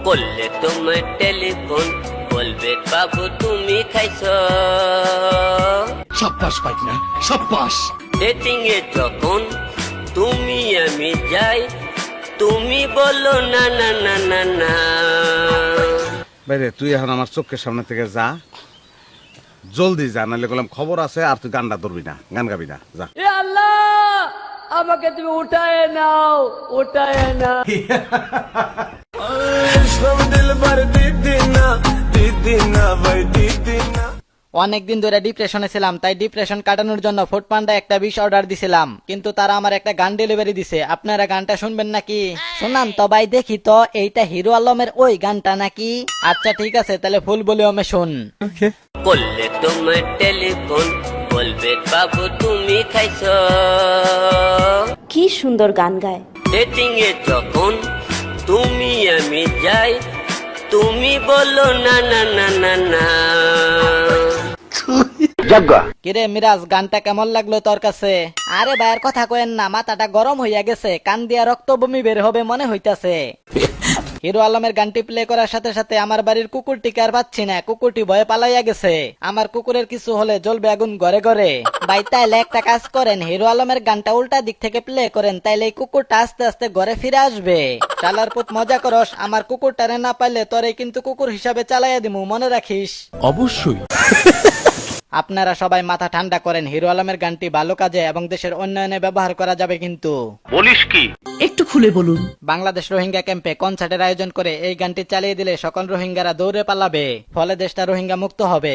করলে তোমার টেলিফোন বলবে বাবু তুমি খাইছো। সাব্বাস পাইকনা সাব্বাস। ডেটিং এ যখন তুমি আমি যাই, তুমি বলো না না না না না। বাইরে তুই এখন আমার চোখের সামনে থেকে যা, জলদি যা, নাহলে বললাম খবর আছে আর তুই গানটা ধরবি না, গান গাবি না, যা। এ আল্লাহ, আমাকে তুমি উঠায় নাও, উঠায় না। অনেকদিন ধরে ডিপ্রেশনে ছিলাম, তাই ডিপ্রেশন কাটানোর জন্য ফুড পান্ডা একটা বিশ অর্ডার দিছিলাম, কিন্তু তারা আমার একটা গান ডেলিভারি দিছে। আপনারা গানটা শুনবেন নাকি? শোনান তো ভাই, দেখি তো এইটা হিরো আলমের ওই গানটা নাকি? আচ্ছা ঠিক আছে, তাহলে ফুল ভলিউমে শুন। করলে তোমার টেলিফোন বলবে বাবু তুমি খাইছো। কি সুন্দর গান গায়। ডেটিং এ যখন তুমি আমি যাই, তুমি বলো না না না না না। কিরে মিরাজ, গানটা কেমন লাগলো তোর কাছে? আরে ভাইয়ের কথা কয়েন না, মাথাটা গরম হইয়া গেছে, কান দিয়া রক্ত বমি বের হবে মনে হইতাছে। হিরো আলমের গানটি প্লে করার সাথে সাথে আমার বাড়ির কুকুরটিকে আর পাচ্ছি না, কুকুরটি ভয়ে পালাইয়া গেছে। আমার কুকুরের কিছু হলে জ্বলবে আগুন ঘরে ঘরে। ভাই তাইলে একটা কাজ করেন, হিরো আলমের গানটা উল্টা দিক থেকে প্লে করেন, তাইলে এই কুকুরটা আস্তে আস্তে ঘরে ফিরে আসবে। চালার পুত মজা করস, আমার কুকুরটারে না পাইলে তোরে কিন্তু কুকুর হিসাবে চালাইয়া দিমু, মনে রাখিস। অবশ্যই। আপনারা সবাই মাথা ঠান্ডা করেন, হিরো আলমের গানটি ভালো কাজে এবং দেশের উন্নয়নে ব্যবহার করা যাবে কিন্তু। বলিস কি? একটু খুলে বলুন। বাংলাদেশ রোহিঙ্গা ক্যাম্পে কনসার্টের আয়োজন করে এই গানটি চালিয়ে দিলে সকল রোহিঙ্গারা দৌড়ে পালাবে, ফলে দেশটা রোহিঙ্গা মুক্ত হবে।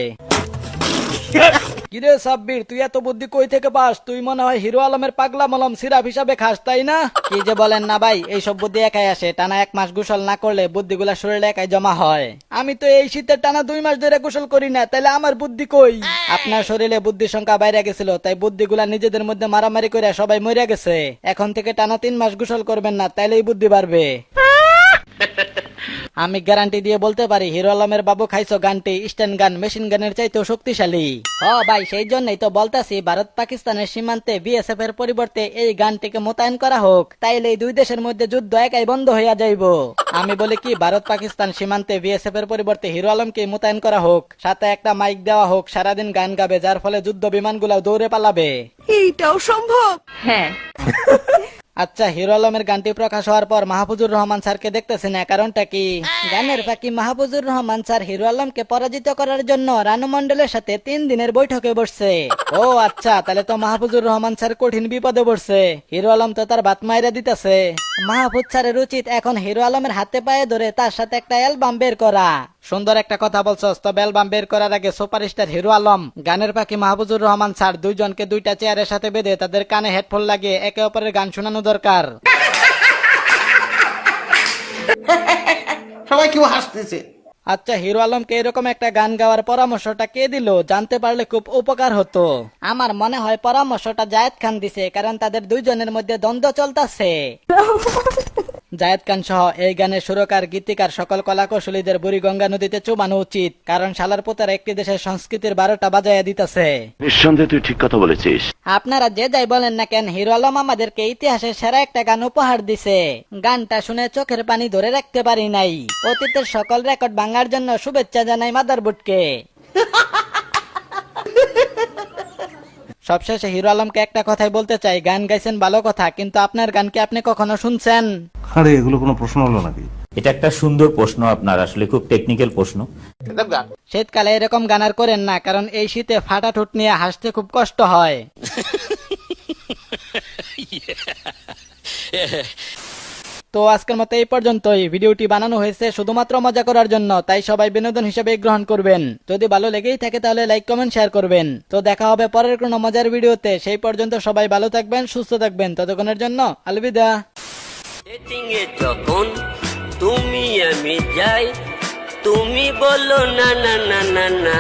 কিরে সাব্বির, তুই এত বুদ্ধি কই থেকে পাস? তুই মনে হয় হিরো আলমের পাগলা মলম সিরাপ হিসাবে খাস, তাই না? কি যে বলেন না ভাই, এইসব বুদ্ধি একাই আসে, টানা 1 মাস গোসল না করলে বুদ্ধিগুলা শরীরে একাই জমা হয়। আমি তো এই শীতের টানা 2 মাস ধরে গোসল করি না, তাইলে আমার বুদ্ধি কই? আপনার শরীরে বুদ্ধির সংখ্যা বাইরে গেছিল, তাই বুদ্ধিগুলা নিজেদের মধ্যে মারামারি করে সবাই মরে গেছে। এখন থেকে টানা 3 মাস গোসল করবেন না, তাইলেই বুদ্ধি বাড়বে। আমি গ্যারান্টি দিয়ে বলতে পারি, হিরো আলমের বাবু খাইছো গানটি স্ট্যান্ড গান মেশিন গানের চাইতেও শক্তিশালী। ভাই সেই জন্যই তো বলতাছি, ভারত পাকিস্তানের সীমান্তে বিএসএফ এর পরিবর্তে এই গানটিকে মোতায়েন করা হোক, তাইলে এই দুই দেশের মধ্যে যুদ্ধ একাই বন্ধ হইয়া যাইব। আমি বলি কি, ভারত পাকিস্তান সীমান্তে বিএসএফ এর পরিবর্তে হিরো আলমকে মোতায়েন করা হোক, সাথে একটা মাইক দেওয়া হোক, সারাদিন গান গাবে, যার ফলে যুদ্ধ বিমানগুলাও দৌড়ে পালাবে। এইটাও সম্ভব। হ্যাঁ। আচ্ছা, হিরো আলমের গানটি প্রকাশ হওয়ার পর মাহফুজুর রহমান স্যারকে দেখতেছি না, কারণটা কি? গানের ফাঁকি মাহফুজুর রহমান স্যার হিরো আলমকে পরাজিত করার জন্য রানু মন্ডলের সাথে 3 দিনের বৈঠকে বসছে। ও আচ্ছা, তাহলে তো মাহফুজুর রহমান স্যার কঠিন বিপদে পড়ছে। হিরো আলম তো তার বাত মাইরা দিতেছে। মাহফুজ স্যারের উচিত এখন হিরো আলমের হাতে পায়ে ধরে তার সাথে একটা অ্যালবাম বের করা। সুন্দর একটা কথা বলছস, তবে অ্যালবাম বের করার আগে সুপারস্টার হিরো আলম, গানের পাখি মাহফুজুর রহমান স্যার দুইজনকে 2টা চেয়ারের সাথে বেঁধে তাদের কানে হেডফোন লাগিয়ে একে অপরের গান শোনানো দরকার। সবাই কেউ হাসতেছে। আচ্ছা, হিরো আলমকে এরকম একটা গান গাওয়ার পরামর্শটা কে দিল? জানতে পারলে খুব উপকার হতো। আমার মনে হয় পরামর্শটা জায়েদ খান দিছে, কারণ তাদের দুইজনের মধ্যে দ্বন্দ্ব চলতেছে। জায়েদ খান সহ এই গানের সুরকার গীতিকার সকল কলাকৌশলীদের বুড়িগঙ্গা নদীতে চুবানো উচিত, কারণ শালার পোতারা একটি দেশের সংস্কৃতির 12টা বাজাইয়া দিতেছে। নিঃসন্দেহে তুই ঠিক কথা বলেছিস। আপনারা যে যাই বলেন না কেন, হিরো আলম আমাদেরকে ইতিহাসের সেরা একটা গান উপহার দিছে। গানটা শুনে চোখের পানি ধরে রাখতে পারি নাই। অতীতের সকল রেকর্ড ভাঙার জন্য শুভেচ্ছা জানাই মাদারবোর্ডকে। সবশেষে হিরো আলমকে একটা কথাই বলতে চাই, গান গাইছেন ভালো কথা, কিন্তু আপনার গান কি আপনি কখনো শুনছেন? আরে এগুলো কোনো প্রশ্ন হলো নাকি? এটা একটা সুন্দর প্রশ্ন আপনার, আসলে খুব টেকনিক্যাল প্রশ্ন। শীতকালে এরকম গান আর করেন না, কারণ এই শীতে ফাটা ঠোঁট নিয়ে হাসতে খুব কষ্ট হয়। তো আজকের মতো এই পর্যন্তই। ভিডিওটি বানানো হয়েছে শুধুমাত্র মজা করার জন্য, তাই সবাই বিনোদন হিসেবে গ্রহণ করবেন। যদি ভালো লেগেই থাকে তাহলে লাইক কমেন্ট শেয়ার করবেন। তো দেখা হবে পরের কোনো মজার ভিডিওতে। সেই পর্যন্ত সবাই ভালো থাকবেন, সুস্থ থাকবেন। ততক্ষণের জন্য আলবিদা। ডেটিং এ যখন তুমি আমি যাই, তুমি বলো না না না না না।